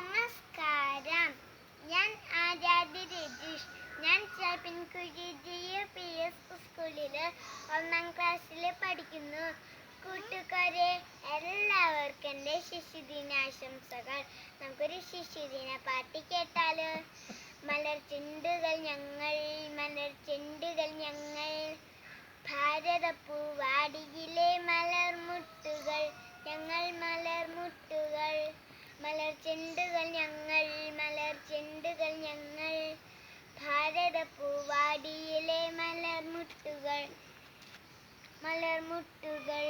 നമസ്കാരം. ഞാൻ ആരാധ്യ രജീഷ്. ഞാൻ ചാപ്പിൻകുഴി GUPS സ്കൂളിൽ 1ാം ക്ലാസ്സിൽ പഠിക്കുന്നു. കൂട്ടുകാരെ, എല്ലാവർക്കും എൻ്റെ ശിശുദിനാശംസകൾ. നമുക്കൊരു ശിശുദിന പാട്ട് കേട്ടാലോ? മലർചെണ്ടുകൾ ഞങ്ങൾ, മലർചെണ്ടുകൾ ഞങ്ങൾ, ഭാരതപ്പൂവാടിയിലെ മലർമുട്ടുകൾ ഞങ്ങൾ, മലർമുട്ടുകൾ. മലർചെണ്ടുകൾ ഞങ്ങൾ, മലർചെണ്ടുകൾ ഞങ്ങൾ, ഭാരതപ്പൂവാടിയിലെ മലർമുട്ടുകൾ, മലർമുട്ടുകൾ.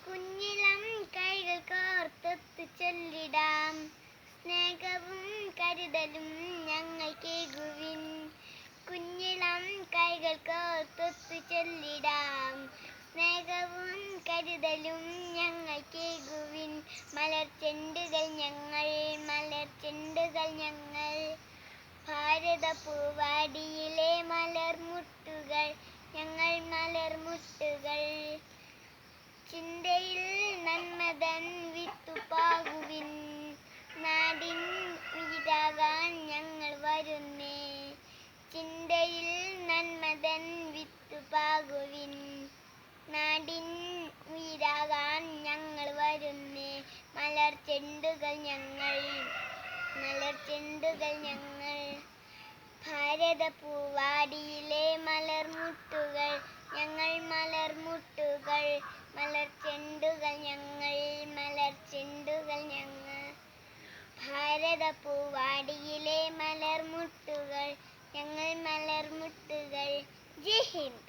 കുഞ്ഞിളം കൈകൾ കോർത്തൊത്തു ചൊല്ലിടാം, സ്നേഹവും കരുതലും ഞങ്ങൾക്കേകുവിൻ. കുഞ്ഞിളം കൈകൾ കോർത്തൊത്തു ചൊല്ലിടാം, സ്നേഹവും കരുതലും ഞങ്ങൾക്കേകുവിൻ. മലർചെണ്ടുകൾ ഞങ്ങൾ, മലർചെണ്ടുകൾ ഞങ്ങൾ, ഭാരതപ്പൂവാടിയിലെ മലർമുട്ടുകൾ ഞങ്ങൾ, മലർമുട്ടുകൾ. ചിന്തയിൽ നന്മതൻ വിത്തുപാകുവിൻ, നാടിൻ ഉയിരാകാൻ ഞങ്ങൾ വരുന്നേ. ചിന്തയിൽ നന്മതൻ വിത്തുപാകുവിൻ, നാടിൻ ഉയിരാകാൻ ഞങ്ങൾ വരുന്നേ. മലർചെണ്ടുകൾ ഞങ്ങൾ, മലർചെണ്ടുകൾ ഞങ്ങൾ, ഭാരതപ്പൂവാടിയിലെ മലർമുട്ടുകൾ ഞങ്ങൾ, മലർമുട്ടുകൾ. മലർചെണ്ടുകൾ ഞങ്ങൾ, മലർചെണ്ടുകൾ ഞങ്ങൾ, ഭാരതപ്പൂവാടിയിലെ മലർമുട്ടുകൾ ഞങ്ങൾ, മലർമുട്ടുകൾ. ജയ് ഹിന്ദ്.